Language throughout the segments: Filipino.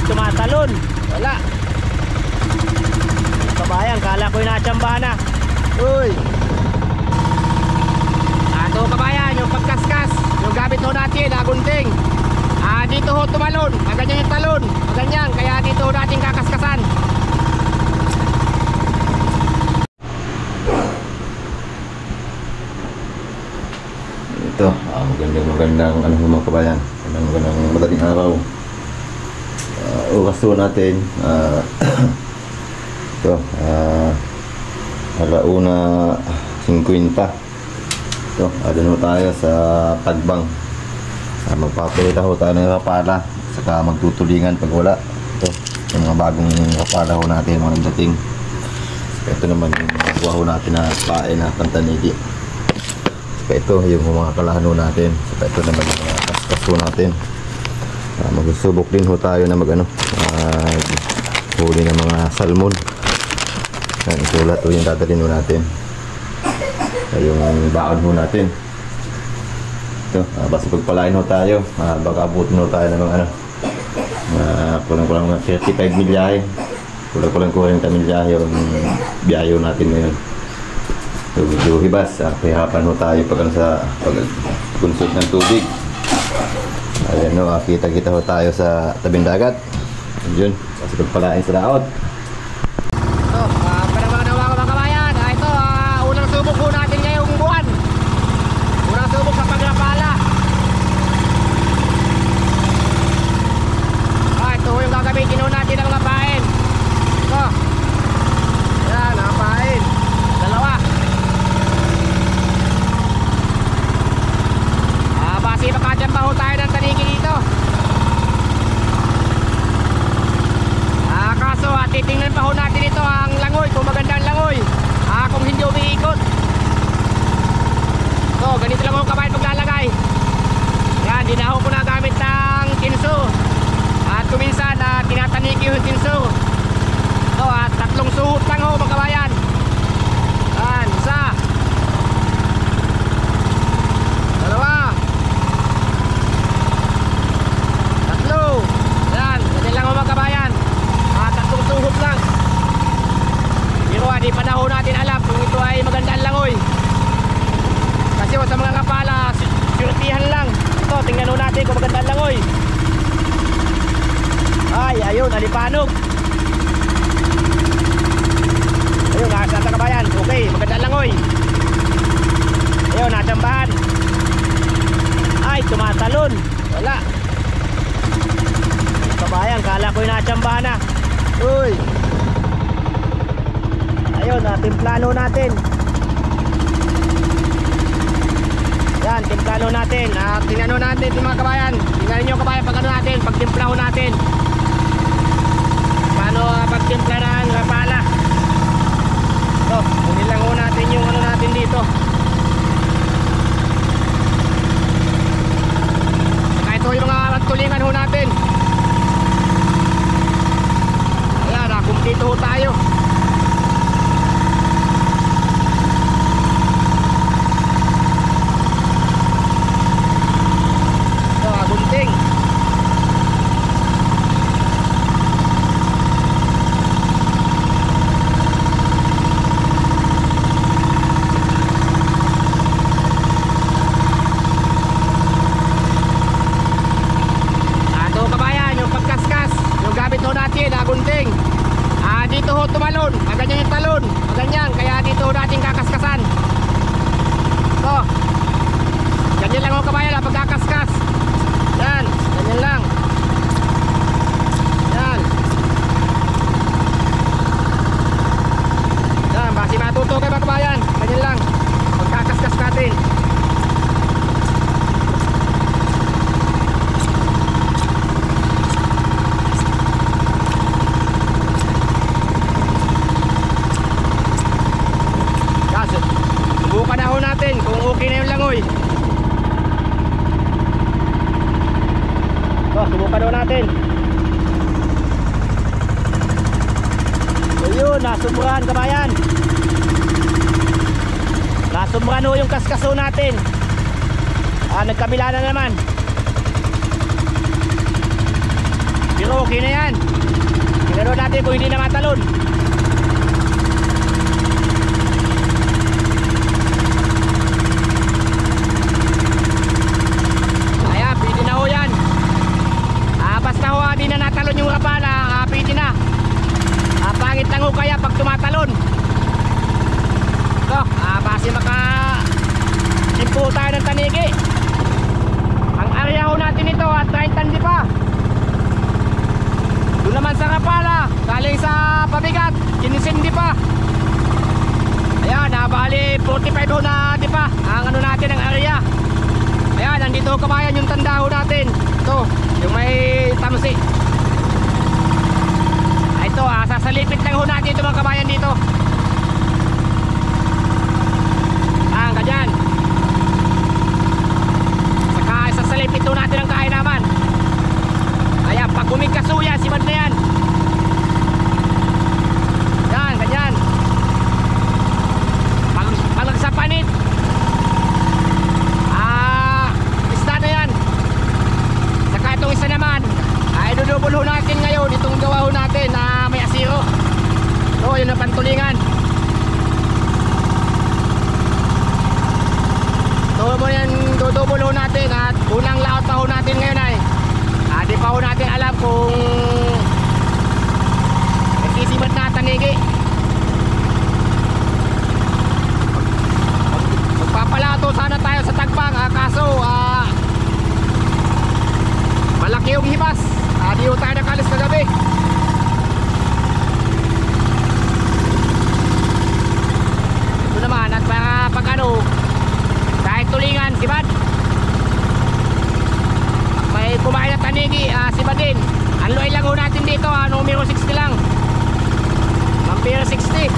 tumatalon. Wala. Kabayan, kala ko yung natsambahan na. Uy. Ito kabayan, yung pagkaskas, yung gamit ho natin, gunting. Dito ho tumalon, ganyan yung talon, ganyan, kaya dito ho natin kakaskasan. Ito, magandang ano mga kabayan, magandang madaling araw. Oras ho natin, ito, alauna 50. Ito, doon ho tayo sa Tagbang. Magpapalita ho tayo ng rapala, saka magtutulingan pag wala. Ito, yung mga bagong rapala ho natin, mga nagdating. Ito naman yung buha ho natin na pae na pantanigi. Saka ito yung mga kalahan ho natin. Saka ito naman yung mga kaskas ho natin. Magsubok din ho tayo na huli ng mga salmon. Isulat ho yung dadalhin ho natin. Yung baon ho natin. Ito, basta pagpalain ho tayo, baka abutin ho tayo ng mga kulang-kulang 35 milyahe. Kulang-kulang 40 milyahe yung biyahe ho natin ngayon. So, medyo hibas, pahirapan ho tayo sa pag-consult ng tubig. Ayan ho, kita-kita ho tayo sa tabing dagat. Yun, basta pagpalain sa laot. Ginawa natin ang lapain. Ito. Yan, lapain. Dalawa. Basi makadyan pa ho tayo ng tanigi dito. Kaso titingnan pa ho natin ito ang langoy, kung magandang langoy. Kung hindi umiikot. So, ganito lang ho kabayan paglalagay. Yan, di na ho ko nagamit ng kinso. At kuminsan tinataniki yung tinso. So, tatlong suhot lang ho mga kabayan. Yan, isa. Dalawa. Tatlo. Yan, ganyan lang ho mga kabayan. Tatlong suhot lang. Pero di pa na ho natin alam kung ito ay magandang langoy. Kasi sa mga kapala, surtihan lang. Ito, tingnan ho natin kung magandang langoy. Ay, ayun, alipanog. Ayun, nakasal na kabayan. Okay, maganda langoy. Ayun, natsambahan. Ay, tumatalon. Wala. Kabayan, kala ko yung natsambahan na. Uy. Ayun, timplano natin. Yan, timplano natin. Tingnan natin mga kabayan. Tingnan nyo kabayan pag ano natin, pag timplano natin. Paano pagtimpla ng rapala. So, kunin lang ho natin yung ano natin dito. Kahit ho yung mga tulingan ho natin. Ayan, kumpleto ho tayo. So, gunting. Gunting. Dito ho tumalon, ganyan yung talon, ganyan, kaya dito ho natin kakaskasan. So, ganyan lang ho kabayan pagkakaskas. Yan, ganyan lang. Yan. Yan, basi matuto kayo mga kabayan. Ganyan lang, pagkakaskas natin. Subukan na ho natin kung okay na yung langoy. So, subukan ho natin. So yun, nasumbrahan kabayan. Nasumbrahan ho yung kaskaso natin. Nagkabila na naman. Pero okay na yan. Panood natin kung hindi na matalon. Ayan, pwede na ho yan. Basta ho, di na natalon yung rapala, pwede na. Pangit lang ho kaya pag tumatalon. So, base simpo tayo ng tanigi. Ang area ho natin ito at 30 di pa. Doon naman sa rapala, galing sa pabigat, 15 di pa. Ayan, bali 45 ho na di pa ang ano natin ang area. Ayan, nandito ho kabayan yung tanda ho natin. Ito, yung may tamsi. Ito, sasalipit lang ho natin ito mga kabayan dito. Ganyan. Saka sasalipit ho natin ang kain naman. Ayan, pag kumikasuya, simad na yan. Yan, ganyan. Pag nagsapanit, isda na yan. Saka itong isa naman, idudubol ho natin ngayon itong gawa ho natin na may asiro. So, yun ang pantulingan. Dudubol ho natin at unang laot pa ho natin ngayon ay di pa ho natin alam kung nagsisibat na tanigi. Magpapalato sana tayo sa tagbang, kaso malaki yung hibas. Di ho tayo nakalis kagabi. Ito naman at pag ano, kahit tulingan, sibad. May kumain na tanigi, sibad din. Ang loy lang ho natin dito, numero 60 lang. Vampire 60.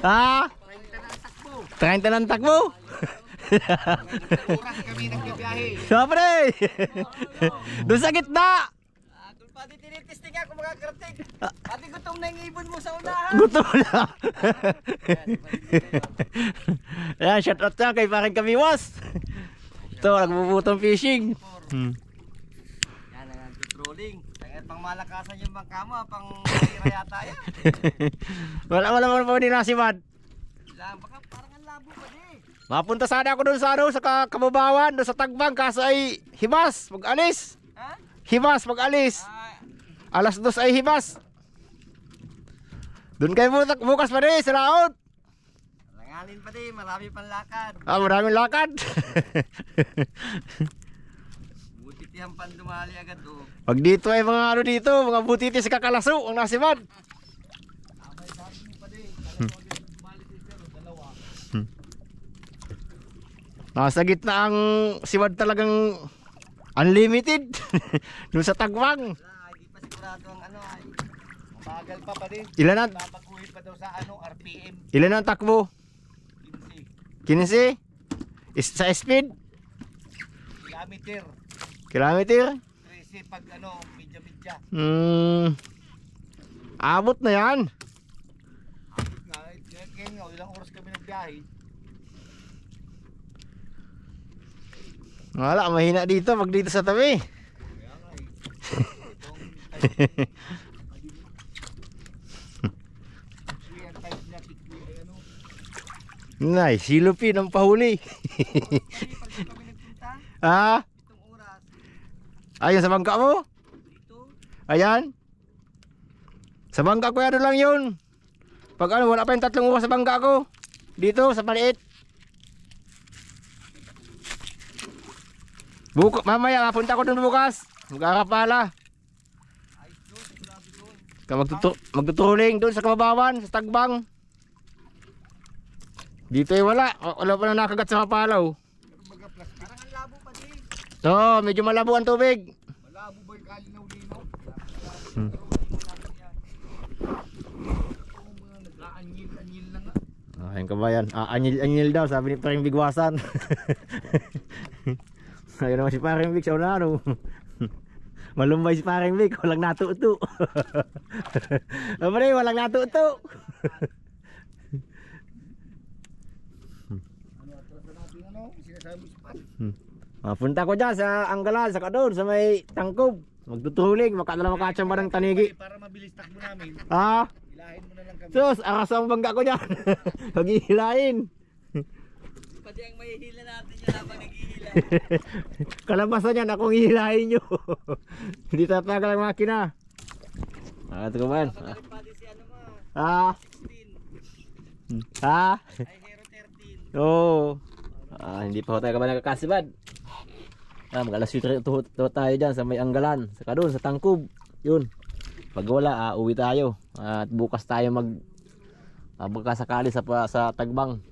Ha? 30 ng takbo. Oras kami nagbibiyahe. Siyempre. Doon sa gitna. Kung pati tinitesting nga kung makakarating. Pati gutom na yung ibon mo sa unahan. Gutom na. Ayan, shout out na kay paring Kamiwas. Ito, nagbubutong fishing. Yan ang anti-trolling. Kaya pang malakasan yung bangka mo, pang tira yata yan. Wala pa din nasimad. Baka parang ang labo pa din. Mapunta sana ako doon sa ano, sa Kabubawan, doon sa Tagbang, kaso ay hibas, mag-alis. Ha? Hibas, mag-alis. Ah, Alas 2 ay hibas. Doon kayo bukas pa rin, sa laot. langalin pa din, marami pang lakad. Maraming lakad. Butit yan pang dumali agad oh. Pag dito ay mga ano dito, mga butiti sa kakalaso, ang nasimad. Nasa gitna ang siwad talagang unlimited. Doon sa Tagwang. Wala, hindi pa sigurado ang ano ay. Bagal pa din. Ilan ang, Babaguhin pa daw sa RPM. ilan ang takbo? 15 15? Sa speed? kilometer. Kilometer? 13 pag medya-medya. Abot na yan. Abot nga, kaya nga, ilang oras kami nagbiyahe. Wala, mahina dito pag dito sa tabi. Kaya nga Yan type na tikli ay Nay, silupi ng pahuli. Pag kami nagpunta, Ah, itong oras, ayun sa bangka mo? dito, Ayan. Sa bangka ko ano lang yun. Pag ano, wala pa yung 3 oras sa bangka ko. Dito, sa maliit. Mamaya, mapunta ko dun bukas. Mag-arapala. ayos doon, grabe doon. Magtutuling dun sa Kababawan, sa Tagbang. Dito ay wala. Wala pa na nakagat sa mapalaw. Parang ang labo pa din. Oo, medyo malabo ang tubig. malabo ba yung kalinaw-linaw? Nag-aanyil na nga. Ayun kabayan. Anyil daw, sabi ni Paring Bigwasan. Ayun naman si Paring Big sa unano. Malumbay si Paring Big, walang natuto. Abray, walang natuto. Sinasabi sa pan. Punta ko dyan sa Anggalan, sa Kadon, sa may tangkob. Magtutulig, makachamba ng tanigi. Para mabilis takbo namin, Ah, ilahin mo na lang kami. sus, aras ang bangga ko dyan. Maghihilain. Pati ang mahihila natin yan habang naghihila. Kalabasan yan, akong hihilahin nyo. Hindi tatagal ang makina. Ito ko man. Pati pati si ano ma, Ah, 16, ah, ay Hero 13. oo. Hindi pa ho tayo ka ba nagkakasibad? Mag-alas 7 tayo dyan sa may Anggalan, sa Kadon, sa Tangkob. Yun. Pag wala, uwi tayo. At bukas tayo magkasakali sa Tagbang.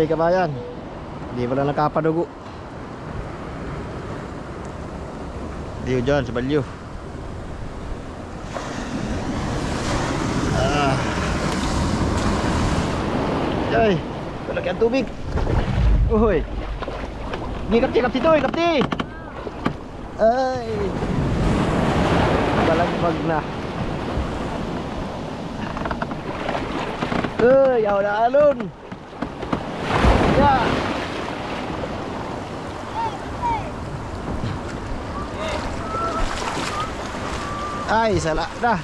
birthday kabayan. Hindi pala nakapadugo. Diyo dyan sa balyo. Ay, lagi ang tubig. Uy. Di kapti to, kapti. Ay. Balagpag na. Uy, yaw na alon. Ya. Ay, salah dah.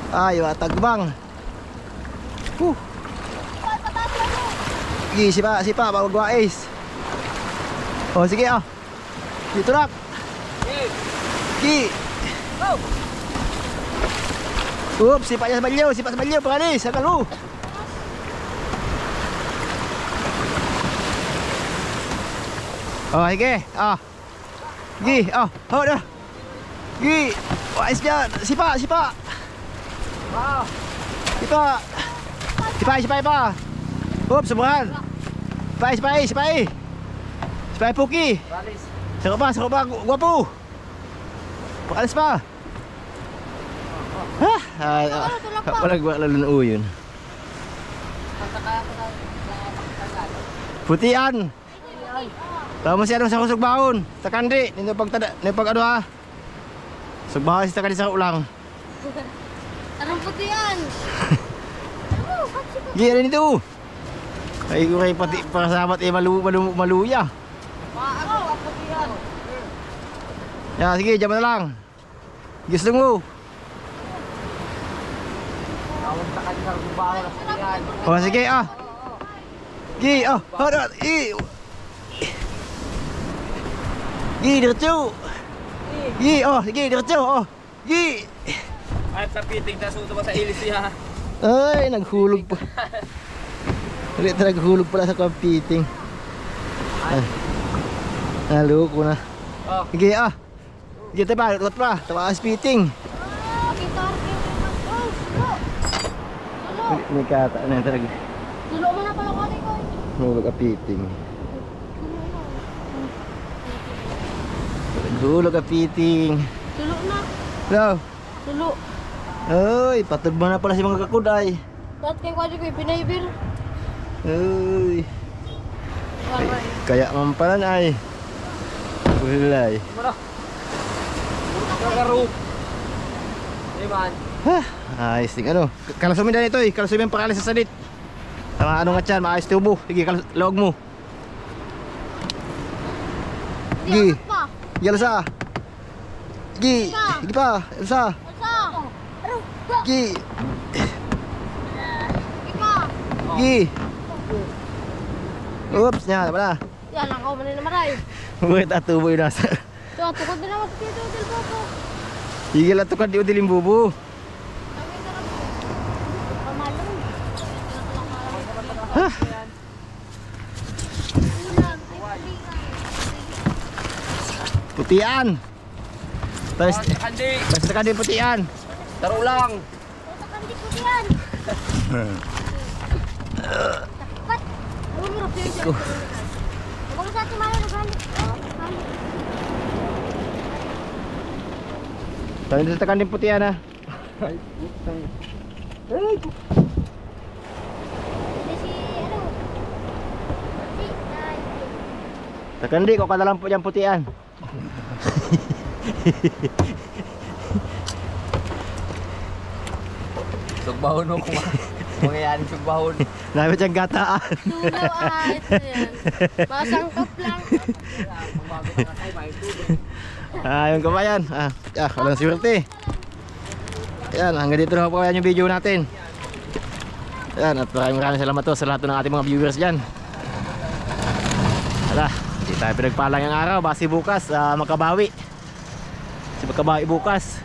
Ay, tagbang. Sige, sipa, bago guwais. Oh, sige oh. Dito rak. Sige. Oops, sipa sa balyo, pangalis, sakal mo. Oh, sige. Ah. Gi, oh, dah. Gi. Wais dia, sipa. Ah. Sipa. Hop, sebulan. Sipai puki. Sarap ba, guwapo. Pakalis pa. Hah? Ay, walang lalo na yun. Putian. Tahu masih ada sa sugbahon. Takandi, nito pag ano ha. Sugbahon si takandi sa ulang. Anong putian? Gila nito. Ay kuray pati para sahabat maluya. Ano putian? Ya, sige, jaman na lang. Gusto mo. Tawag sa kanya sa baho na yan. Oh, sige ah. Gi, oh, harap. Gi, diretso. Gi, oh, sige, diretso. Oh. Gi. Ay, sa piting na suto mo sa ilis niya. Ay, naghulog pa. Naghulog pala sa competing. Ay. Naloko na. Oh. Sige ah. Sige tayo pa, tawa speeding. May kata na talaga. Tulo mo na pala ko. Nahulog ka piting. Nahulog ka piting. Tulo na. Hello. Tulo. Ay, patugma na pala si mga kakuday. Ba't kayo kwadi ko ipinaibir? Ay. Kaya man pala na ay. Ulay. Mana? Garo. Iman. Hah, ayos ting ano. Kalasumin din ito eh. Kalasumin pakalis sa salit. Tama ano nga tiyan, maayos tubo. Sige, log mo. Gi. Yala sa. Gi. Gi pa. Sa. Gi. Gi. Oops, nya, mana? Yan, ako man na maray. Buat atubo yun nasa. Ito, tukod din naman dito, Dilbobo. Higil ato ka di udilim bubu. Hah. Putian. Tapos tekan din putian. Taro lang. Takandi ko diyan. Tapat. Umurap yun siya. Huwag sa ating malo naghanip. Tapos tekan din putian ha. Tekan di kok kada lampu jam putian. Sugbahon mo kung mangyayari sugbahon. Nabi siyang gataan. Tulo ay. Masangkap lang. Yung kabayan. Walang swerte. Ayan, hanggang dito na po yung video natin. Ayan, at maraming salamat to sa lahat ng ating mga viewers dyan. Hala, hindi tayo pinagpalang yung araw. Basi bukas, makabawi. Makabawi bukas.